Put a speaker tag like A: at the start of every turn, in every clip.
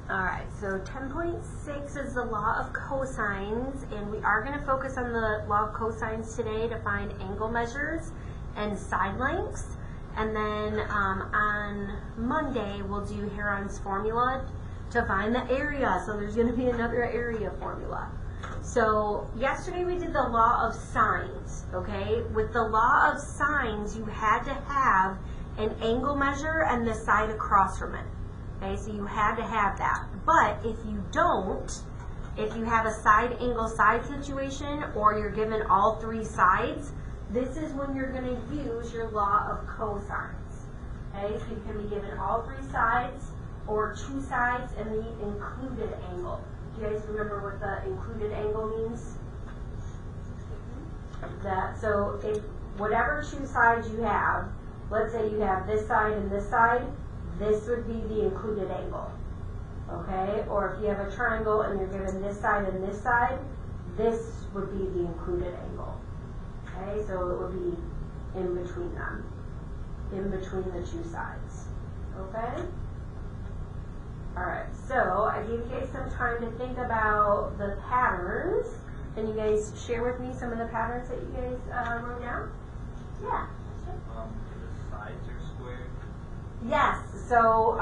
A: Alright, so 10.6 is the law of cosines, and we are going to focus on the law of cosines today to find angle measures and side lengths. And then on Monday, we'll do Heron's formula to find the area. So there's going to be another area formula. So yesterday we did the law of sines, okay? With the law of sines, you had to have an angle measure and the side across from it. Okay, so you had to have that. But if you don't, if you have a side angle side situation or you're given all three sides, this is when you're going to use your law of cosines. Okay, so you can be given all three sides or two sides and the included angle. Do you guys remember what the included angle means? That, so if whatever two sides you have, let's say you have this side and this side, this would be the included angle, okay? Or if you have a triangle and you're given this side and this would be the included angle, okay? So it would be in between them, in between the two sides, okay? All right, so I gave you guys some time to think about the patterns. Can you guys share with me some of the patterns that you guys wrote down? Yeah.
B: The sides are squared.
A: Yes, so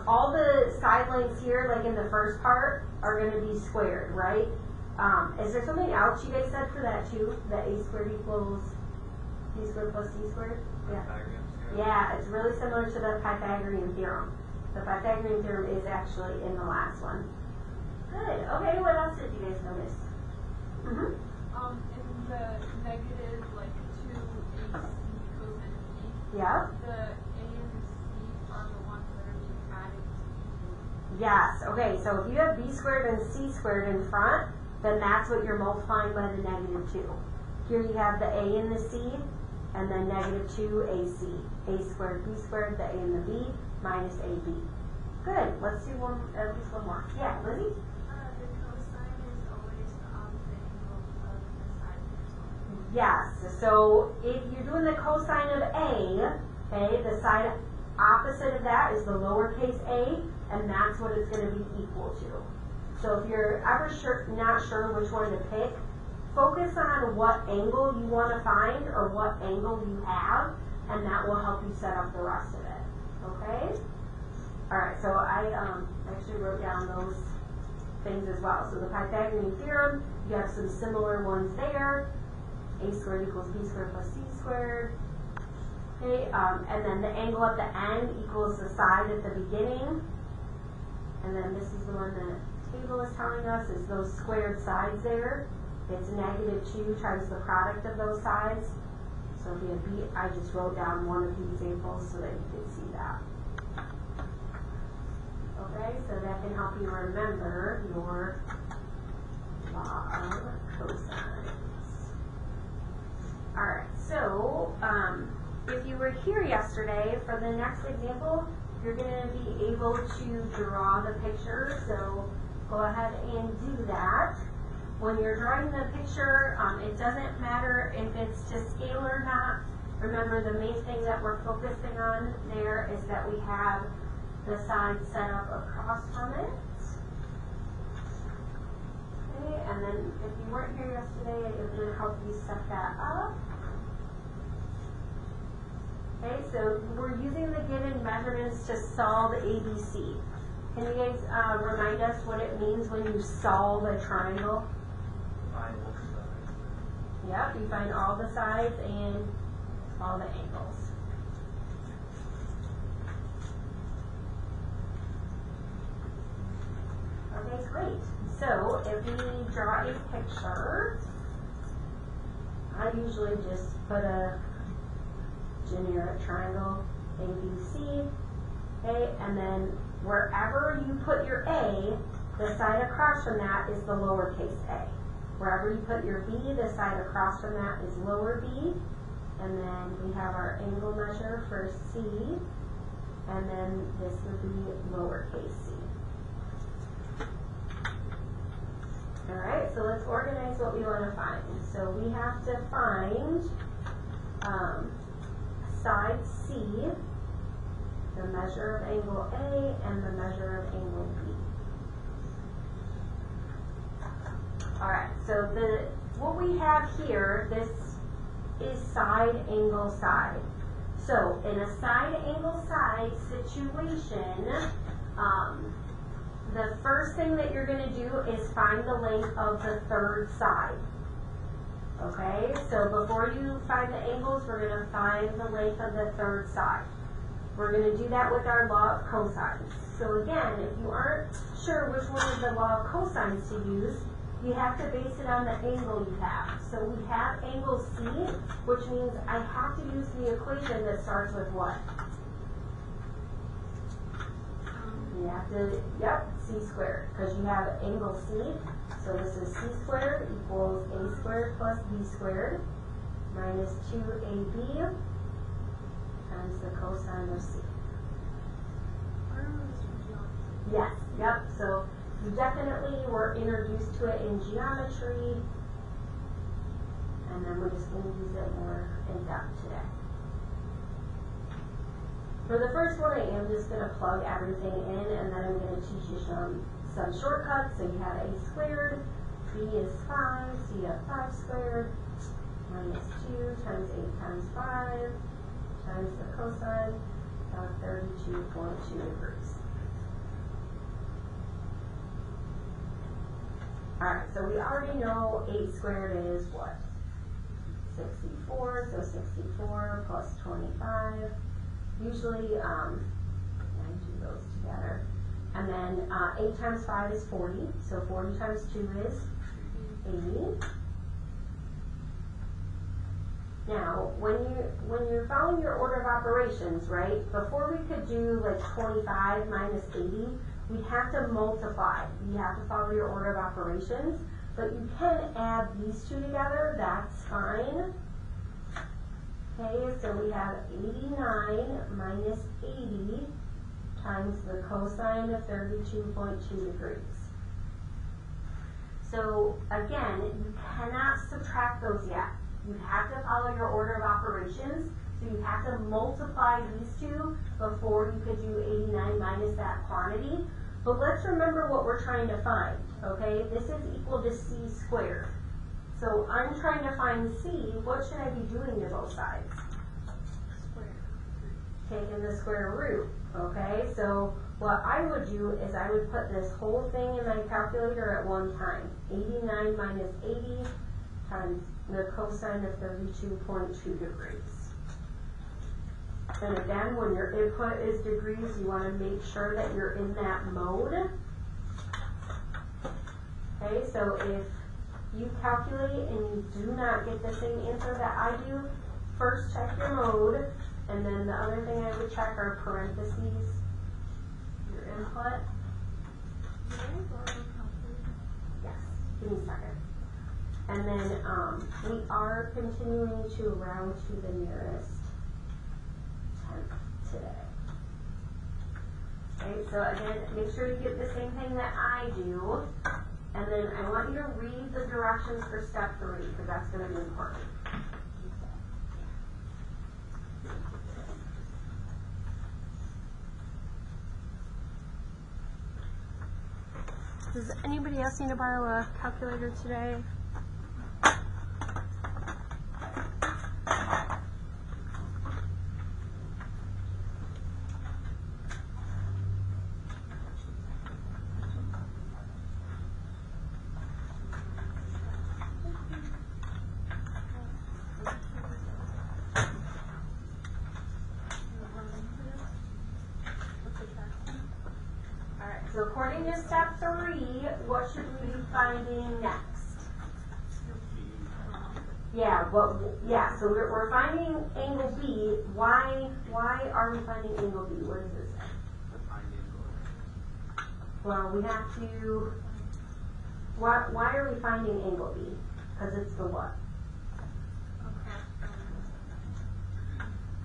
A: all the side lengths here, like in the first part, are going to be squared, right? Is there something else you guys said for that too? That a squared equals b squared plus c squared? Yeah. Yeah, it's really similar to the Pythagorean theorem. The Pythagorean theorem is actually in the last one. Good. Okay, what else did you guys notice?
C: In the negative, like 2ac cosine b,
A: Yeah.
C: the a and the c are the ones that are being added to.
A: Yes, okay, so if you have b squared and c squared in front, then that's what you're multiplying by the negative 2. Here you have the a and the c, and then negative 2ac. A squared, b squared, the a and the b, minus ab. Good, let's do at least one more. Yeah, Lizzie?
C: The cosine is always the opposite angle of the side next one.
A: Yes, so if you're doing the cosine of a, okay, the side opposite of that is the lowercase a, and that's what it's going to be equal to. So if you're ever not sure which one to pick, focus on what angle you want to find or what angle you have, and that will help you set up the rest of it. Okay? Alright, so I actually wrote down those things as well. So the Pythagorean theorem, you have some similar ones there. A squared equals b squared plus c squared. Okay, and then the angle at the end equals the side at the beginning. And then this is the one the table is telling us is those squared sides there. It's negative 2 times the product of those sides. So if you have b, I just wrote down one of the examples so that you can see that. Okay, so that can help you remember your law of cosines. Alright, so if you were here yesterday, for the next example, you're going to be able to draw the picture, so go ahead and do that. When you're drawing the picture, it doesn't matter if it's to scale or not. Remember, the main thing that we're focusing on there is that we have the side set up across from it. Okay, and then if you weren't here yesterday, it would help you set that up. Okay, so we're using the given measurements to solve ABC. Can you guys remind us what it means when you solve a triangle?
B: Find all the sides.
A: Yep, you find all the sides and all the angles. Okay, great. So if we draw a picture, I usually just put a generic triangle, ABC, okay, and then wherever you put your A, the side across from that is the lowercase a. Wherever you put your B, the side across from that is lower b, and then we have our angle measure for C, and then this would be lowercase c. Alright, so let's organize what we want to find. So we have to find side C, the measure of angle A, and the measure of angle B. So what we have here, this is side angle side. So in a side angle side situation, the first thing that you're going to do is find the length of the third side. Okay, so before you find the angles, we're going to find the length of the third side. We're going to do that with our law of cosines. So again, if you aren't sure which one of the law of cosines to use, you have to base it on the angle you have. So we have angle C, which means I have to use the equation that starts with what? You have to, yep, C squared, because you have angle C. So this is C squared equals A squared plus B squared minus 2AB times the cosine of C. Yes, yep, so you definitely were introduced to it in geometry, and then we're just going to use it more in depth today. For the first one, I am just going to plug everything in, and then I'm going to teach you some shortcuts. So you have A squared, B is 5, so you have 5 squared, minus 2 times 8 times 5, times the cosine of 32.2 degrees. Alright, so we already know 8 squared is what? 64, so 64 plus 25. Usually, I do those together. And then 8 times 5 is 40, so 40 times 2 is 80. Now, when you're following your order of operations, right, before we could do like 25 minus 80, we have to multiply. You have to follow your order of operations, but you can add these two together, that's fine. Okay, so we have 89 minus 80 times the cosine of 32.2 degrees. So again, you cannot subtract those yet. You have to follow your order of operations, so you have to multiply these two before you could do 89 minus that quantity. But let's remember what we're trying to find, okay? This is equal to C squared. So I'm trying to find C. What should I be doing to both sides? Taking the square root, okay? So what I would do is I would put this whole thing in my calculator at one time. 89 minus 80 times the cosine of 32.2 degrees. And again, when your input is degrees, you want to make sure that you're in that mode. Okay, so if you calculate and you do not get the same answer that I do, first check your mode, and then the other thing I would check are parentheses, your input. Yes, give me a second. And then we are continuing to round to the nearest tenth today. Okay, so again, make sure you get the same thing that I do. And then I want you to read the directions for step 3, because that's going to be important.
D: Does anybody else need to borrow a calculator today?
A: So according to step 3, what should we be finding next? Yeah, so we're finding angle B. Why are we finding angle B? What does this say? Well, we have to, why are we finding angle B? Because it's the what?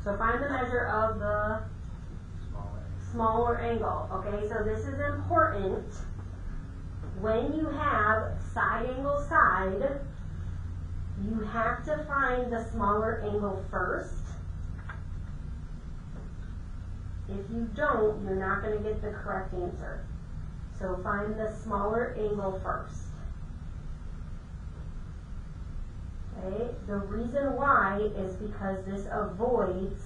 A: So find the measure of the smaller angle. Okay, so this is important. When you have side angle side, you have to find the smaller angle first. If you don't, you're not going to get the correct answer. So find the smaller angle first. Okay, the reason why is because this avoids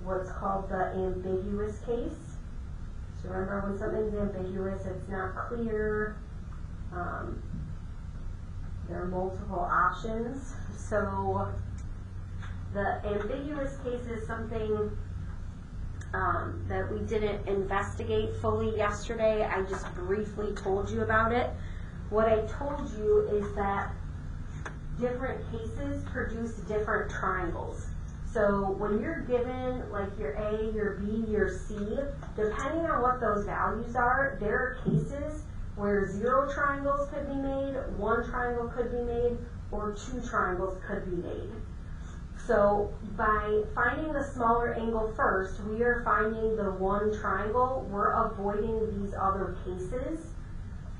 A: what's called the ambiguous case. So remember, when something's ambiguous, it's not clear, there are multiple options. So the ambiguous case is something that we didn't investigate fully yesterday. I just briefly told you about it. What I told you is that different cases produce different triangles. So when you're given like your A, your B, your C, depending on what those values are, there are cases where 0 triangles could be made, 1 triangle could be made, or 2 triangles could be made. So by finding the smaller angle first, we are finding the 1 triangle, we're avoiding these other cases,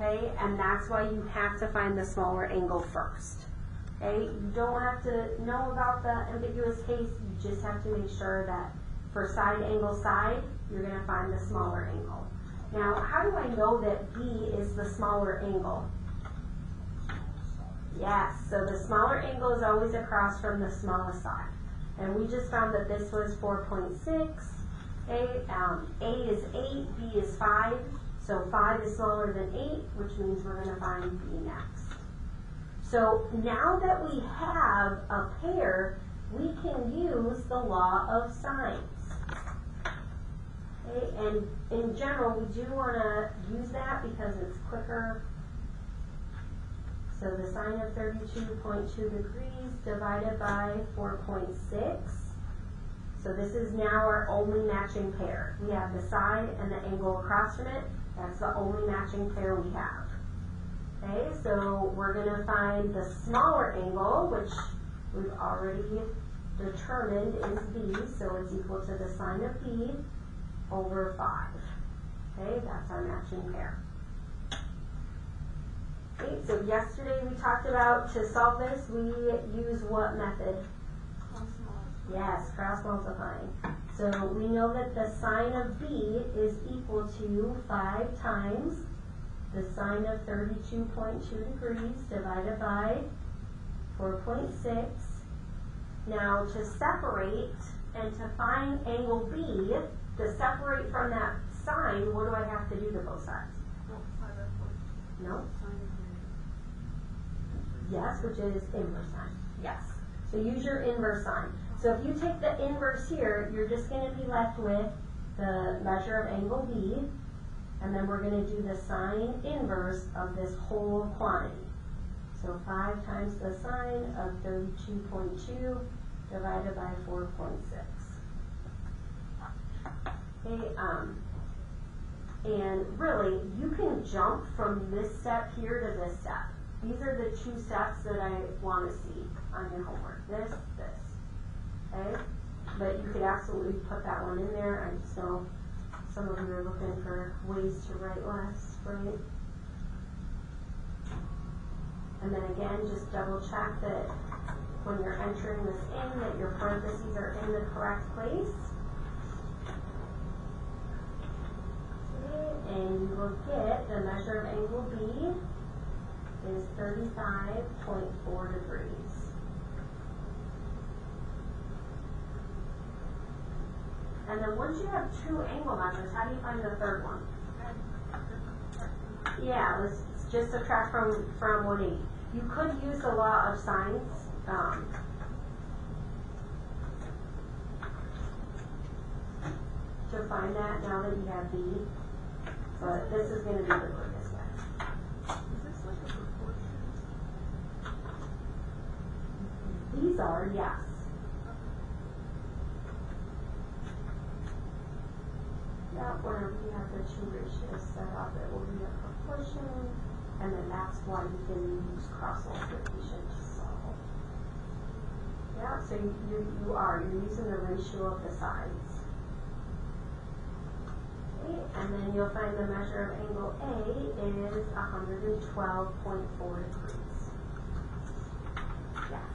A: okay? And that's why you have to find the smaller angle first, okay? You don't have to know about the ambiguous case, you just have to make sure that for side angle side, you're gonna find the smaller angle. Now, how do I know that B is the smaller angle? Yes, so the smaller angle is always across from the smallest side. And we just found that this was 4.6. A is 8, B is 5. So 5 is smaller than 8, which means we're going to find B next. So now that we have a pair, we can use the law of sines. Okay, and in general, we do want to use that because it's quicker. So the sine of 32.2 degrees divided by 4.6. So this is now our only matching pair. We have the side and the angle across from it. That's the only matching pair we have. Okay, so we're going to find the smaller angle, which we've already determined is B, so it's equal to the sine of B over 5. Okay, that's our matching pair. Okay, so yesterday we talked about, to solve this, we use what method? Yes, cross multiplying. So we know that the sine of B is equal to 5 times the sine of 32.2 degrees divided by 4.6. Now to separate and to find angle B, to separate from that sine, what do I have to do to both sides? No? Yes, which is inverse sine. Yes. So use your inverse sine. So if you take the inverse here, you're just going to be left with the measure of angle B, and then we're going to do the sine inverse of this whole quantity. So 5 times the sine of 32.2 divided by 4.6. Okay, and really, you can jump from this step here to this step. These are the 2 steps that I want to see on your homework. This. Okay? But you could absolutely put that one in there. I just know some of you are looking for ways to write less, right? And then again, just double check that when you're entering this in, that your parentheses are in the correct place. Okay, and you will get the measure of angle B is 35.4 degrees. And then once you have 2 angle measures, how do you find the third one? Yeah, let's just subtract from 180. You could use the law of sines. To find that now that you have B, but this is going to be the quickest way.
C: Is this like a proportion?
A: These are, yes. Yeah, whenever you have the 2 ratios set up, it will be a proportion, and then that's why you can use cross multiplication to solve. Yeah, so you're using the ratio of the sides. Okay, and then you'll find the measure of angle A is 112.4 degrees. Yeah.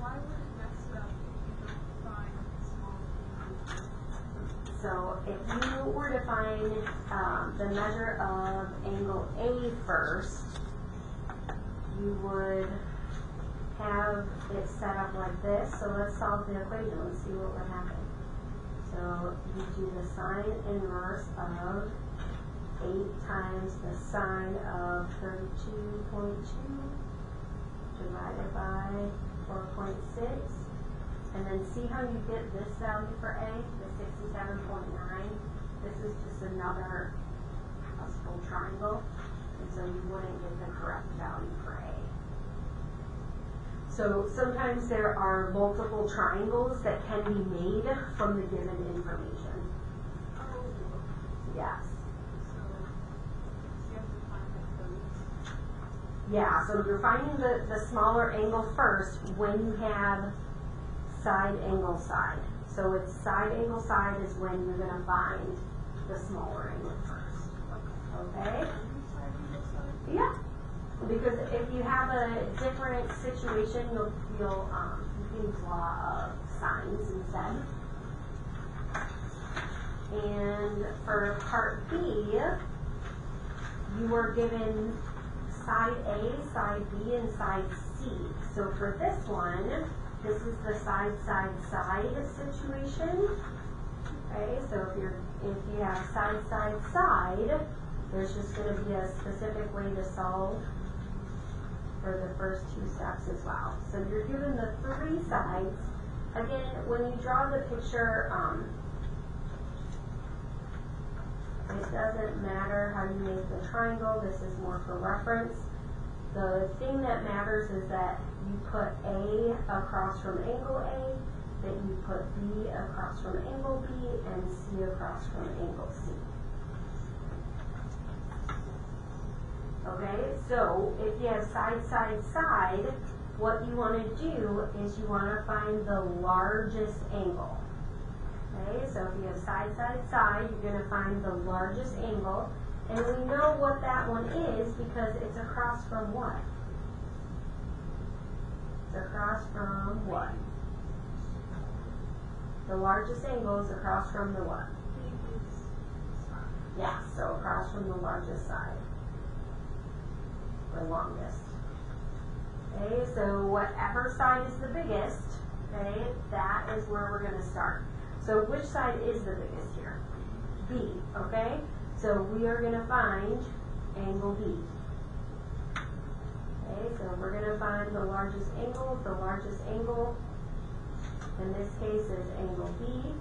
C: Why would it mess it up if you don't find small angle?
A: So if you were to find the measure of angle A first, you would have it set up like this. So let's solve the equation and see what would happen. So you do the sine inverse of 8 times the sine of 32.2 divided by 4.6. And then see how you get this value for A, the 67.9. This is just another possible triangle. And so you wouldn't get the correct value for A. So sometimes there are multiple triangles that can be made from the given information. Yes. Yeah, so you're finding the smaller angle first when you have side angle side. So it's side angle side is when you're going to find the smaller angle first. Okay? Yeah. Because if you have a different situation, you can use law of sines instead. And for part B, you were given side A, side B, and side C. So for this one, this is the side situation. Okay, so if you have side, there's just going to be a specific way to solve for the first 2 steps as well. So you're given the 3 sides. Again, when you draw the picture, it doesn't matter how you make the triangle. This is more for reference. The thing that matters is that you put A across from angle A, that you put B across from angle B, and C across from angle C. Okay, so if you have side, what you want to do is you want to find the largest angle. Okay, so if you have side, you're going to find the largest angle. And we know what that one is because it's across from what? It's across from what? The largest angle is across from the what? Yeah, so across from the largest side. The longest. Okay, so whatever side is the biggest, okay, that is where we're going to start. So which side is the biggest here? B, okay? So we are going to find angle B. Okay, so we're going to find the largest angle. The largest angle in this case is angle B.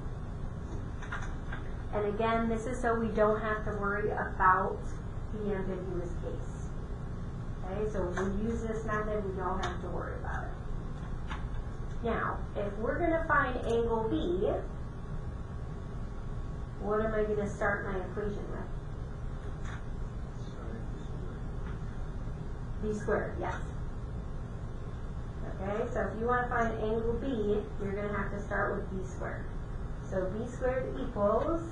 A: And again, this is so we don't have to worry about the ambiguous case. Okay, so when we use this method, we don't have to worry about it. Now, if we're going to find angle B, what am I going to start my equation with? B squared, yes. Okay, so if you want to find angle B, you're going to have to start with B squared. So B squared equals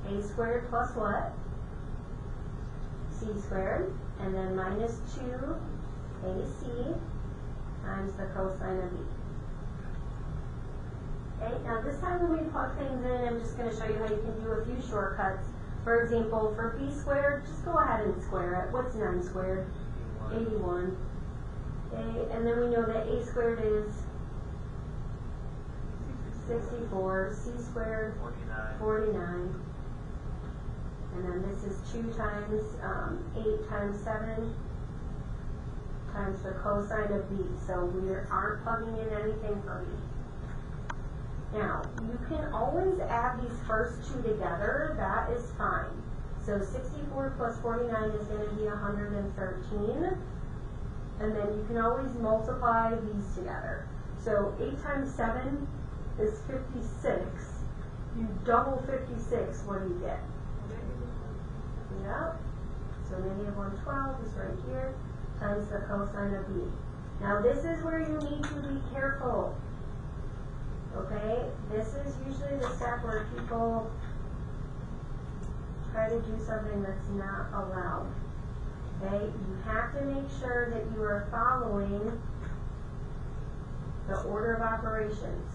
A: A squared plus what? C squared, and then minus 2AC times the cosine of B. Okay, now this time when we plug things in, I'm just going to show you how you can do a few shortcuts. For example, for B squared, just go ahead and square it. What's 9 squared? 81. Okay, and then we know that A squared is 64, C squared 49. And then this is 2 times 8 times 7 times the cosine of B. So we aren't plugging in anything for B. Now, you can always add these first 2 together. That is fine. So 64 plus 49 is going to be 113. And then you can always multiply these together. So 8 times 7 is 56. You double 56, what do you get? Yeah. So negative 112 is right here, times the cosine of B. Now this is where you need to be careful. Okay? This is usually the step where people try to do something that's not allowed. Okay? You have to make sure that you are following the order of operations.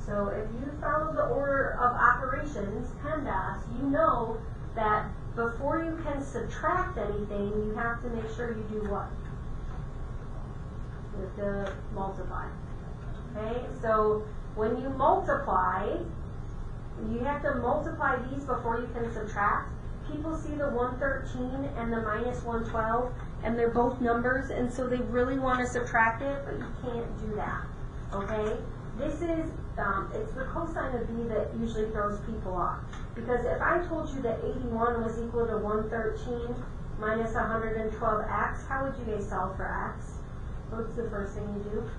A: So if you follow the order of operations, PEMDAS, you know that before you can subtract anything, you have to make sure you do what? You have to multiply. Okay, so when you multiply, you have to multiply these before you can subtract. People see the 113 and the minus 112, and they're both numbers, and so they really want to subtract it, but you can't do that. Okay? This is, it's the cosine of b that usually throws people off. Because if I told you that 81 was equal to 113 minus 112x, how would you guys solve for x? What's the first thing you do?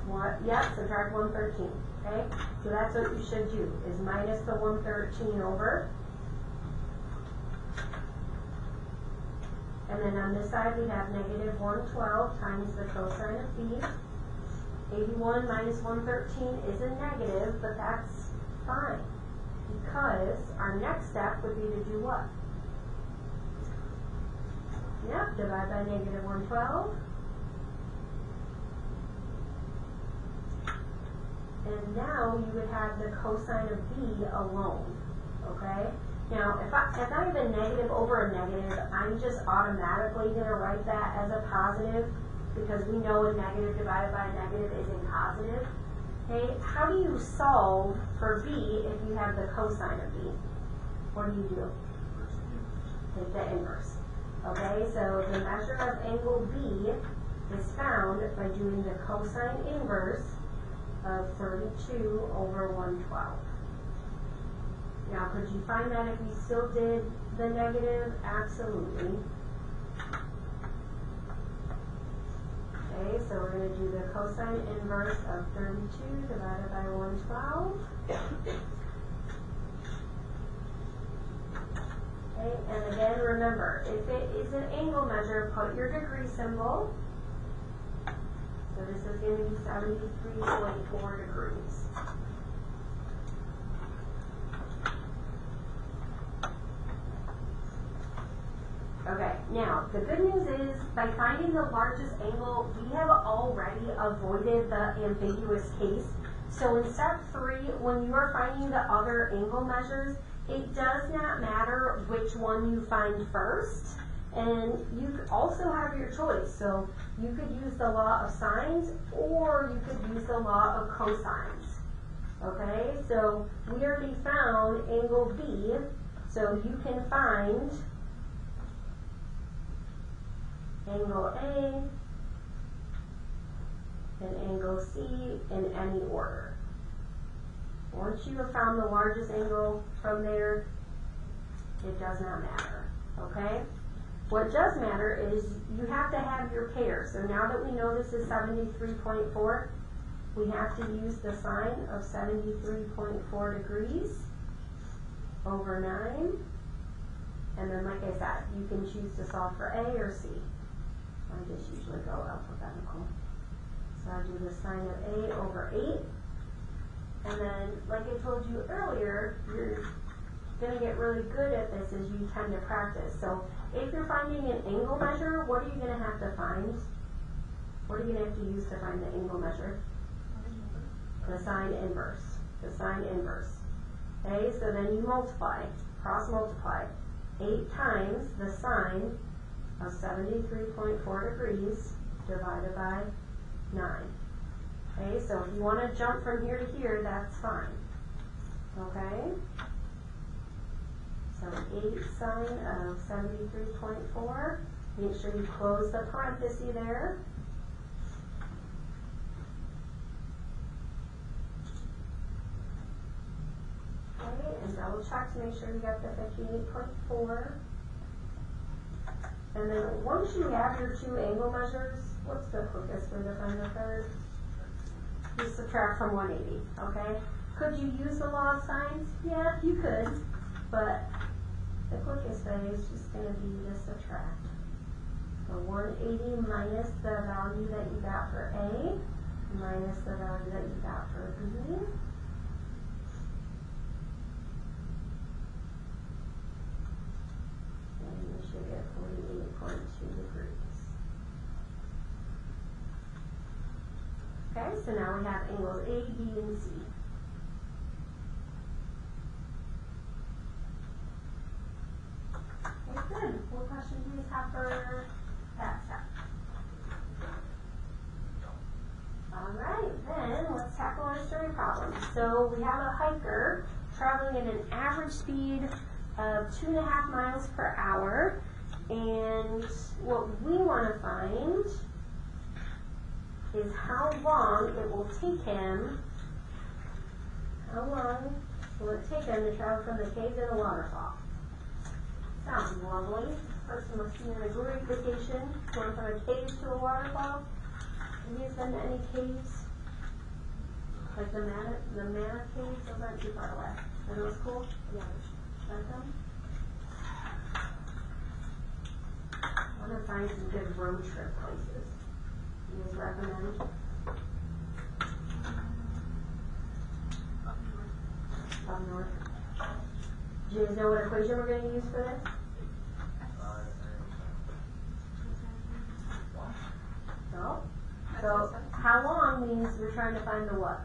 A: What? Yep, subtract 113. Okay? So that's what you should do, is minus the 113 over. And then on this side we have negative 112 times the cosine of b. 81 minus 113 is a negative, but that's fine. Because our next step would be to do what? Yep, divide by negative 112. And now you would have the cosine of b alone, okay? Now, if I have a negative over a negative, I'm just automatically going to write that as a positive because we know a negative divided by a negative is a positive. Okay, how do you solve for b if you have the cosine of b? What do? Take the inverse. Okay, so the measure of angle b is found by doing the cosine inverse of 32 over 112. Now, could you find that if you still did the negative? Absolutely. Okay, so we're going to do the cosine inverse of 32 divided by 112. Okay, and again, remember, if it is an angle measure, put your degree symbol. So this is going to be 73.4 degrees. Okay, now the good news is by finding the largest angle, we have already avoided the ambiguous case. So in step 3, when you are finding the other angle measures, it does not matter which one you find first. And you also have your choice. So you could use the law of sines or you could use the law of cosines. Okay, so we already found angle B, so you can find angle A and angle C in any order. Once you have found the largest angle from there, it does not matter. Okay? What does matter is you have to have your pair. So now that we know this is 73.4, we have to use the sine of 73.4 degrees over 9. And then, like I said, you can choose to solve for A or C. I just usually go alphabetical. So I do the sine of A over 8. And then, like I told you earlier, you're going to get really good at this as you tend to practice. So if you're finding an angle measure, what are you going to have to find? What are you going to have to use to find the angle measure? The sine inverse. The sine inverse. Okay, so then you multiply, cross multiply. 8 times the sine of 73.4 degrees divided by 9. Okay, so if you want to jump from here to here, that's fine. Okay? So 8 sine of 73.4. Make sure you close the parenthesis there. Okay, and double check to make sure you got the 58.4. And then once you have your two angle measures, what's the quickest way to find the third? You subtract from 180, okay? Could you use the law of sines? Yeah, you could, but the quickest way is just going to be to subtract. So 180 minus the value that you got for A, minus the value that you got for B. And you should get 48.2 degrees. Okay, so now we have angles A, B, and C. pepper, tap, tap. Alright, then let's tackle our story problem. So we have a hiker traveling at an average speed of 2.5 miles per hour. And what we want to find is how long it will take him, to travel from the cave to the waterfall. Sounds lovely. Person must be on a great vacation, going from a cave to a waterfall. Have you guys been to any caves? Like the Mana caves? Those aren't too far away. Are those cool? Yeah. Like them? I want to find some good road trip places. You guys recommend? Up north. Do you guys know what equation we're going to use for this? No? So, how long means we're trying to find the what?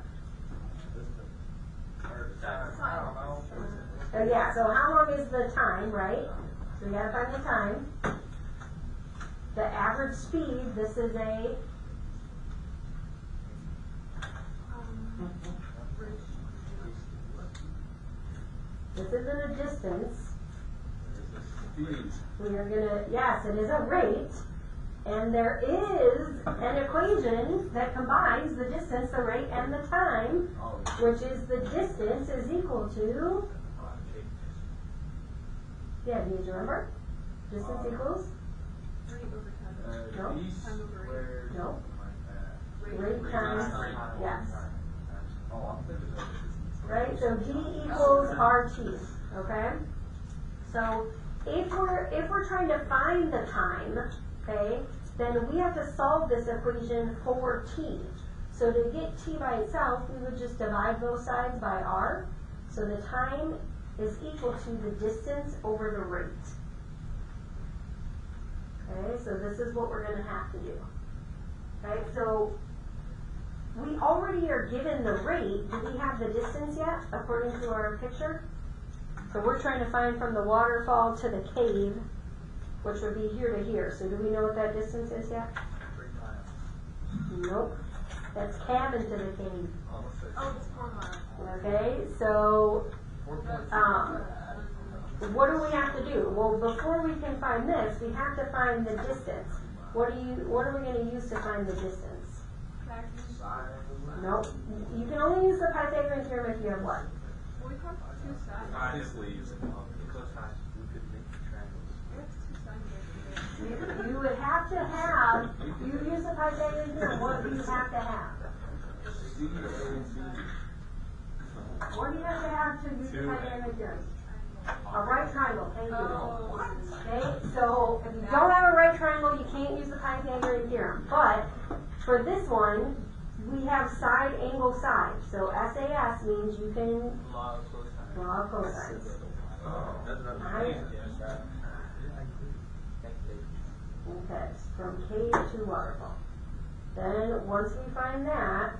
A: Yeah, so how long is the time, right? So we gotta find the time. The average speed, this is a this isn't a distance. We are gonna, yes, it is a rate. And there is an equation that combines the distance, the rate, and the time, which is the distance is equal to, yeah, do you remember? Distance equals? No. No. Rate times, yes. Right, so D equals RT, okay? So if we're trying to find the time, okay, then we have to solve this equation for t. So to get t by itself, we would just divide both sides by r. So the time is equal to the distance over the rate. Okay, so this is what we're going to have to do. Okay, so we already are given the rate. Do we have the distance yet, according to our picture? So we're trying to find from the waterfall to the cave, which would be here to here. So do we know what that distance is yet?
B: 3 miles.
A: Nope. That's cabin to the cave.
C: Oh, it's 4 miles.
A: Okay, so
B: 4.2.
A: what do we have to do? Well, before we can find this, we have to find the distance. What are we going to use to find the distance? Nope. You can only use the Pythagorean theorem if you have what?
C: We have 2 sides.
B: Obviously, using equal sides, we could make triangles.
C: We have 2 sides.
A: You would have to have, you use the Pythagorean theorem, what do you have to have? What do you have to have to use the Pythagorean theorem? A right triangle, thank you. Okay, so if you don't have a right triangle, you can't use the Pythagorean theorem. But for this one, we have side, angle, side. So SAS means you can
B: Law of cosine.
A: draw cosines. Right? Okay, from cave to waterfall. Then once we find that,